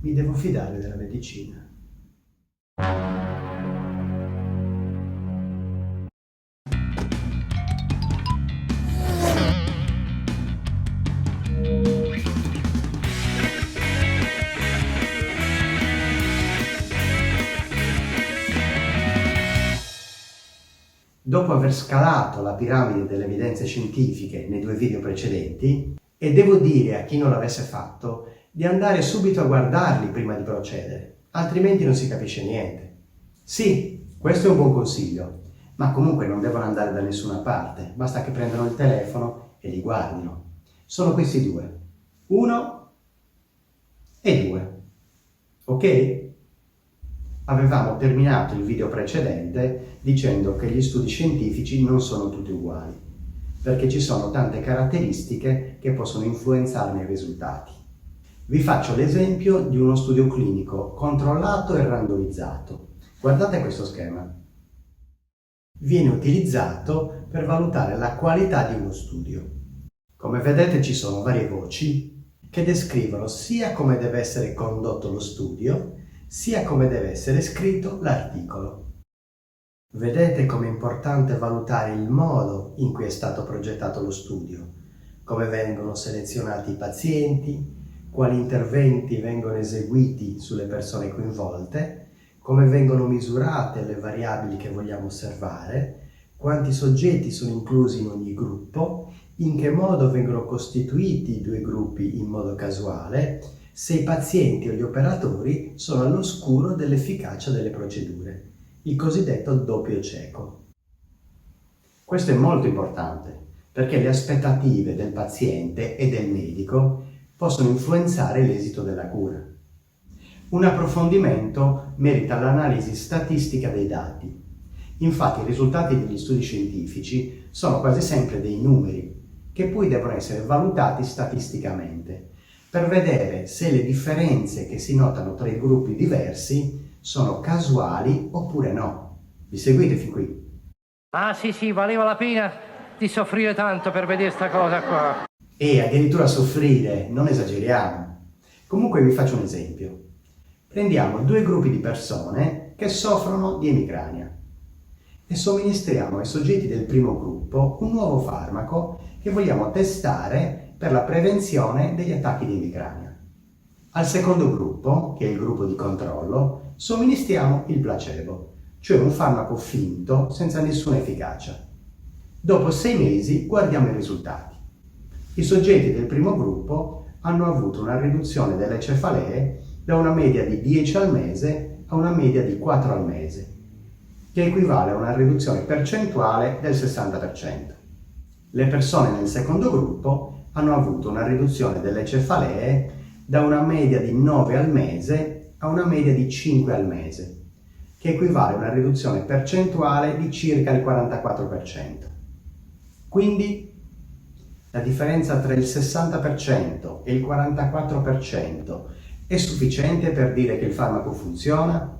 mi devo fidare della medicina. Dopo aver scalato la piramide delle evidenze scientifiche nei 2 video precedenti, e devo dire a chi non l'avesse fatto di andare subito a guardarli prima di procedere, altrimenti non si capisce niente. Sì, questo è un buon consiglio, ma comunque non devono andare da nessuna parte, basta che prendano il telefono e li guardino. Sono questi 2, 1 e 2, ok? Avevamo terminato il video precedente dicendo che gli studi scientifici non sono tutti uguali, perché ci sono tante caratteristiche che possono influenzarne i risultati. Vi faccio l'esempio di uno studio clinico controllato e randomizzato. Guardate questo schema. Viene utilizzato per valutare la qualità di uno studio. Come vedete ci sono varie voci che descrivono sia come deve essere condotto lo studio, sia come deve essere scritto l'articolo. Vedete com'è importante valutare il modo in cui è stato progettato lo studio, come vengono selezionati i pazienti, quali interventi vengono eseguiti sulle persone coinvolte, come vengono misurate le variabili che vogliamo osservare, quanti soggetti sono inclusi in ogni gruppo, in che modo vengono costituiti i 2 gruppi in modo casuale, se i pazienti o gli operatori sono all'oscuro dell'efficacia delle procedure, il cosiddetto doppio cieco. Questo è molto importante perché le aspettative del paziente e del medico possono influenzare l'esito della cura. Un approfondimento merita l'analisi statistica dei dati. Infatti i risultati degli studi scientifici sono quasi sempre dei numeri che poi devono essere valutati statisticamente per vedere se le differenze che si notano tra i gruppi diversi sono casuali oppure no. Vi seguite fin qui? Ah sì, valeva la pena di soffrire tanto per vedere sta cosa qua. E addirittura soffrire, non esageriamo. Comunque vi faccio un esempio. Prendiamo 2 gruppi di persone che soffrono di emicrania e somministriamo ai soggetti del primo gruppo un nuovo farmaco che vogliamo testare per la prevenzione degli attacchi di emicrania. Al secondo gruppo, che è il gruppo di controllo, somministriamo il placebo, cioè un farmaco finto senza nessuna efficacia. Dopo 6 mesi guardiamo i risultati. I soggetti del primo gruppo hanno avuto una riduzione delle cefalee da una media di 10 al mese a una media di 4 al mese, che equivale a una riduzione percentuale del 60%. Le persone nel secondo gruppo hanno avuto una riduzione delle cefalee da una media di 9 al mese a una media di 5 al mese, che equivale a una riduzione percentuale di circa il 44%. Quindi la differenza tra il 60% e il 44% è sufficiente per dire che il farmaco funziona?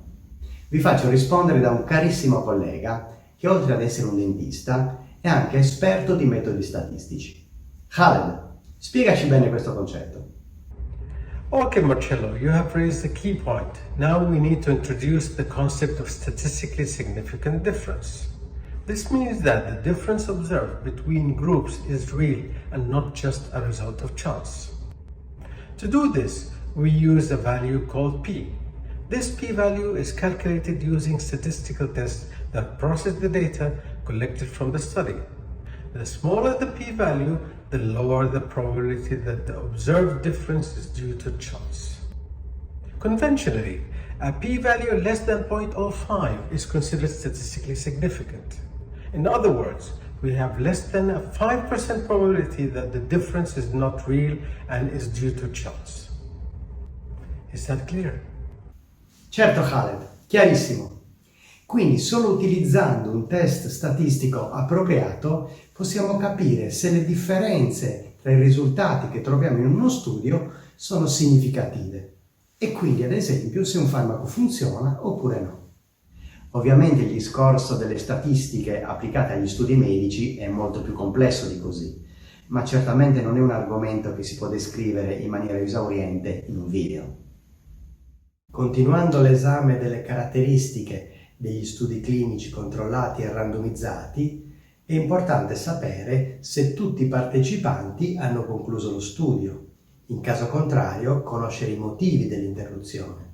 Vi faccio rispondere da un carissimo collega che oltre ad essere un dentista è anche esperto di metodi statistici. Khaled, spiegaci bene questo concetto. Okay, Marcello, you have raised a key point. Now we need to introduce the concept of statistically significant difference. This means that the difference observed between groups is real and not just a result of chance. To do this, we use a value called p. This p-value is calculated using statistical tests that process the data collected from the study. The smaller the p-value, the lower the probability that the observed difference is due to chance. Conventionally, a p-value less than 0.05 is considered statistically significant. In other words, we have less than a 5% probability that the difference is not real and is due to chance. Is that clear? Certo Khaled, chiarissimo. Quindi solo utilizzando un test statistico appropriato possiamo capire se le differenze tra i risultati che troviamo in uno studio sono significative e quindi ad esempio se un farmaco funziona oppure no. Ovviamente il discorso delle statistiche applicate agli studi medici è molto più complesso di così, ma certamente non è un argomento che si può descrivere in maniera esauriente in un video. Continuando l'esame delle caratteristiche degli studi clinici controllati e randomizzati, è importante sapere se tutti i partecipanti hanno concluso lo studio. In caso contrario, conoscere i motivi dell'interruzione,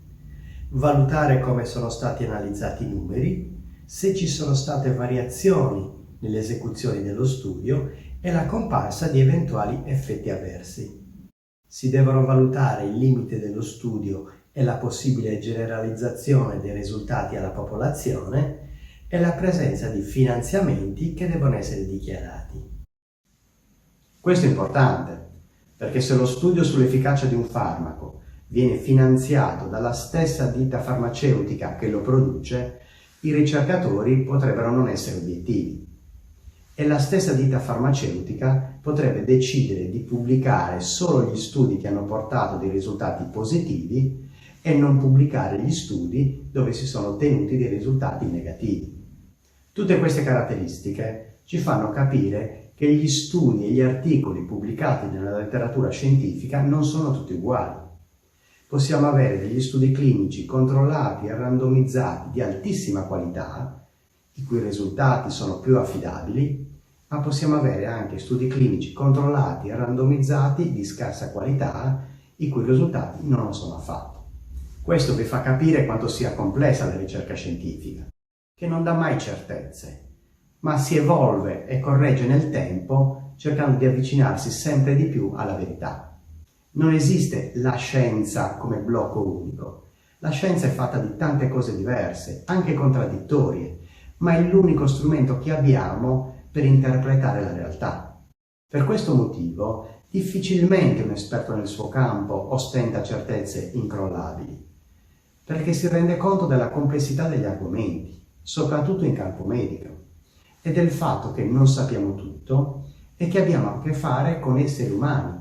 valutare come sono stati analizzati i numeri, se ci sono state variazioni nelle esecuzioni dello studio e la comparsa di eventuali effetti avversi. Si devono valutare il limite dello studio e la possibile generalizzazione dei risultati alla popolazione e la presenza di finanziamenti che devono essere dichiarati. Questo è importante, perché se lo studio sull'efficacia di un farmaco viene finanziato dalla stessa ditta farmaceutica che lo produce, i ricercatori potrebbero non essere obiettivi. E la stessa ditta farmaceutica potrebbe decidere di pubblicare solo gli studi che hanno portato dei risultati positivi e non pubblicare gli studi dove si sono ottenuti dei risultati negativi. Tutte queste caratteristiche ci fanno capire che gli studi e gli articoli pubblicati nella letteratura scientifica non sono tutti uguali. Possiamo avere degli studi clinici controllati e randomizzati di altissima qualità, i cui risultati sono più affidabili, ma possiamo avere anche studi clinici controllati e randomizzati di scarsa qualità, i cui risultati non lo sono affatto. Questo vi fa capire quanto sia complessa la ricerca scientifica, che non dà mai certezze, ma si evolve e corregge nel tempo cercando di avvicinarsi sempre di più alla verità. Non esiste la scienza come blocco unico. La scienza è fatta di tante cose diverse, anche contraddittorie, ma è l'unico strumento che abbiamo per interpretare la realtà. Per questo motivo, difficilmente un esperto nel suo campo ostenta certezze incrollabili, perché si rende conto della complessità degli argomenti, soprattutto in campo medico, e del fatto che non sappiamo tutto e che abbiamo a che fare con esseri umani,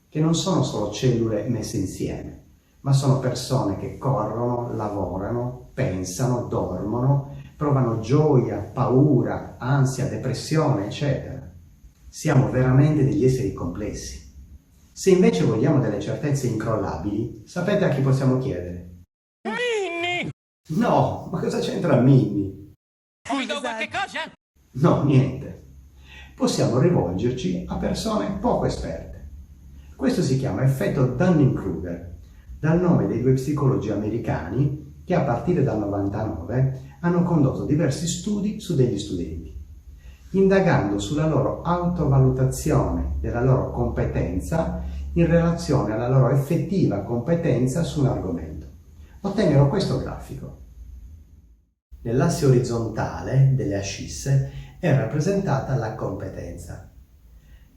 che non sono solo cellule messe insieme, ma sono persone che corrono, lavorano, pensano, dormono, provano gioia, paura, ansia, depressione, eccetera. Siamo veramente degli esseri complessi. Se invece vogliamo delle certezze incrollabili, sapete a chi possiamo chiedere? Minni! No, ma cosa c'entra Minni? Scusa, qualche cosa? No, niente. Possiamo rivolgerci a persone poco esperte. Questo si chiama effetto Dunning-Kruger, dal nome dei due psicologi americani che a partire dal 99 hanno condotto diversi studi su degli studenti, indagando sulla loro autovalutazione della loro competenza in relazione alla loro effettiva competenza su un argomento. Ottennero questo grafico. Nell'asse orizzontale delle ascisse è rappresentata la competenza.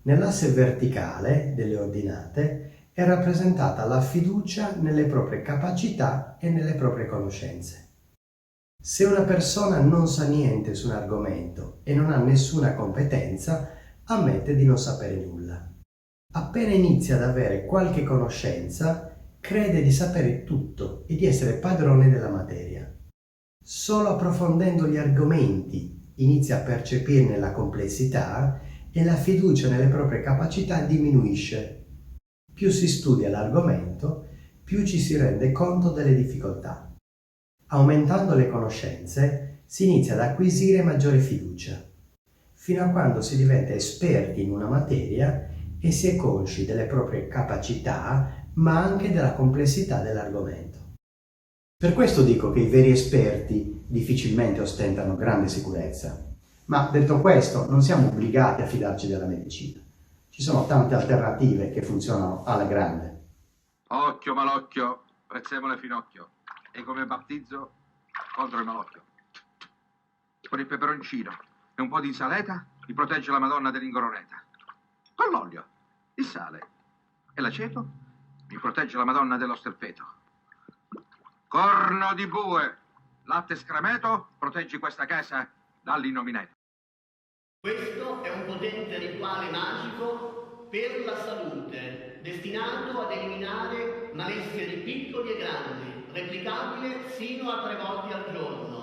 Nell'asse verticale delle ordinate è rappresentata la fiducia nelle proprie capacità e nelle proprie conoscenze. Se una persona non sa niente su un argomento e non ha nessuna competenza, ammette di non sapere nulla. Appena inizia ad avere qualche conoscenza, crede di sapere tutto e di essere padrone della materia. Solo approfondendo gli argomenti inizia a percepirne la complessità e la fiducia nelle proprie capacità diminuisce. Più si studia l'argomento, più ci si rende conto delle difficoltà. Aumentando le conoscenze, si inizia ad acquisire maggiore fiducia, fino a quando si diventa esperti in una materia e si è consci delle proprie capacità, ma anche della complessità dell'argomento. Per questo dico che i veri esperti difficilmente ostentano grande sicurezza. Ma detto questo, non siamo obbligati a fidarci della medicina. Ci sono tante alternative che funzionano alla grande. Occhio malocchio, prezzemolo finocchio. E come battizzo contro il malocchio. Con il peperoncino e un po' di insalata mi protegge la Madonna dell'Ingoroneta. Con l'olio, il sale e l'aceto mi protegge la Madonna dello sterpeto. Corno di bue, latte scremeto, proteggi questa casa dall'innomineto. Questo è un potente rituale magico per la salute, destinato ad eliminare malesseri piccoli e grandi, replicabile sino a 3 volte al giorno.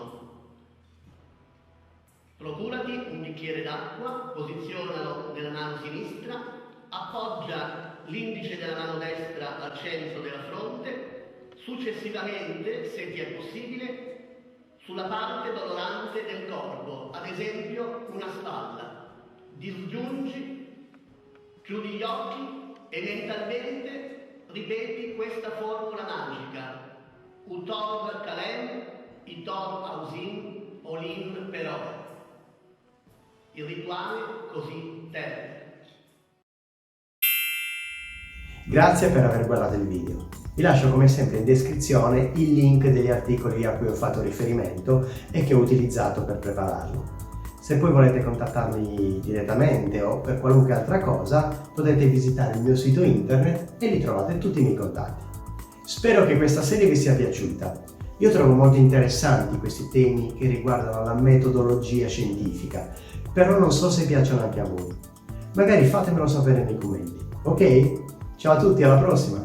Procurati un bicchiere d'acqua, posizionalo nella mano sinistra, appoggia l'indice della mano destra al centro della fronte, successivamente, se ti è possibile, sulla parte dolorante del corpo, ad esempio una spalla. Disgiungi, chiudi gli occhi e mentalmente ripeti questa formula magica: Utor Kalem, Itor Ausin, Olin Però. Il rituale così termina. Grazie per aver guardato il video. Vi lascio come sempre in descrizione il link degli articoli a cui ho fatto riferimento e che ho utilizzato per prepararlo. Se poi volete contattarmi direttamente o per qualunque altra cosa, potete visitare il mio sito internet e lì trovate tutti i miei contatti. Spero che questa serie vi sia piaciuta. Io trovo molto interessanti questi temi che riguardano la metodologia scientifica, però non so se piacciono anche a voi. Magari fatemelo sapere nei commenti, ok? Ciao a tutti, alla prossima!